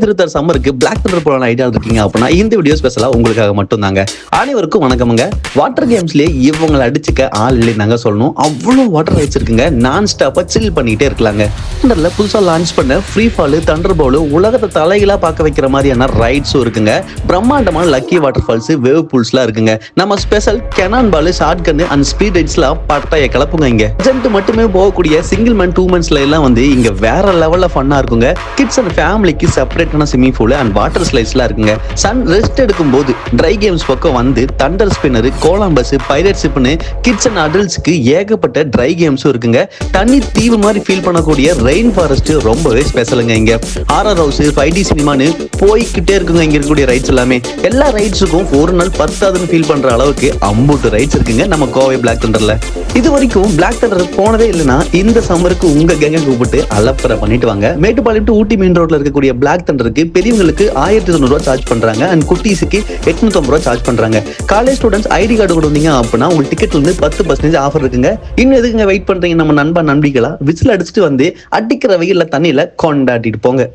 திருத்தர் சம்மருக்கு black Thunder போலான idea இருக்கீங்க அப்படின்னா இந்த வீடியோ ஸ்பெஷலா உங்களுக்காக மட்டும் தாங்க. அனைவருக்கும் வணக்கமுங்க. வாட்டர் கேம்ஸ்லயே இவங்களை அடிச்சுக்க ஆள் இல்லை நாங்க சொல்லணும். அவ்வளவு வாட்டர் ரைட்ஸ் இருக்குங்க. நான் ஸ்டாப்பா சில் பண்ணிட்டே இருக்கலாங்க. தண்டர்ல புதுசா லான்ச் பண்ண ஃப்ரீ ஃபால், தண்டர் பவுல், உலகத்தை தலைகளா பார்க்க வைக்கிற மாதிரியான ரைட்ஸும் இருக்குங்க. பிரம்மாண்டமான லக்கி வாட்டர் ஃபால்ஸ், வேவ் பூல்ஸ்லாம் இருக்குங்க. நம்ம special cannon ball, short gun and speed ரைட்ஸ்லாம் பட்டைய கலப்புங்க. இங்க ஜென்ட் மட்டுமே போகக்கூடிய சிங்கிள் மேன் 2 மந்த்ஸ்ல எல்லாம் வந்து இங்க வேற லெவல்ல ஃபன்னா இருக்குங்க. கிட்ஸ் அண்ட் ஃபேமிலிக்கு separate swimming pool and water ஸ்லைட்ஸ்லாம் இருக்குங்க. சன் ரெஸ்ட் எடுக்கும் போது ட்ரை கேம்ஸ் பக்கம் வந்து தண்டர் ஸ்பின்னர், கோலம்பஸ், பைரட் ஷிப்னு கிட்ஸ் அண்ட் அடல்ட்ஸ்க்கு ஏகப்பட்ட ட்ரை கேம்ஸும் இருக்குங்க. தண்ணி தீவு மாதிரி ஃபீல் பண்ணக்கூடிய ரெயின் ஃபாரஸ்ட் ரொம்பவே ஸ்பெஷலுங்க. இங்க ஹாரர் ஹவுஸ், 5D சினிமான்னு போய்கிட்டே இருக்குங்க. இங்க இருக்கக்கூடிய ரைட்ஸ் எல்லாமே எல்லா ரைட்ஸுக்கும் ஒரு நாள் பத்தாதுன்னு ஃபீல் பண்ற அளவுக்கு அம்பூட்டு ரைட்ஸ் இருக்குங்க நம்ம கோவை பிளாக் தண்டர்ல. இது வரைக்கும் பிளாக் தண்டர் போனதே இல்லைன்னா இந்த சம்மருக்கு உங்க கேங்க கூப்பிட்டு அலப்பறை பண்ணிட்டு வாங்க. மேட்டுப்பாளையம் டு ஊட்டி மெயின் ரோட்ல இருக்கக்கூடிய பிளாக் தண்டருக்கு பெரியவங்களுக்கு 1900 ரூபாய் சார்ஜ் பண்றாங்க அண்ட் குட்டீஸுக்கு 850 ரூபாய் சார்ஜ் பண்றாங்க. காலேஜ் ஸ்டூடெண்ட்ஸ் ஐடி கார்டு கொண்டு வந்தீங்க அப்படின்னா உங்களுக்கு டிக்கெட்ல இருந்து 10% ஆஃபர் இருக்குங்க. இன்னும் எதுக்குங்க வெயிட் பண்றீங்க? நம்ம நண்பா நம்பிக்கைகளா விசில் அடிச்சுட்டு வந்து அடிக்கிற வெயில்ல தண்ணியில கொண்டாடிட்டு போங்க.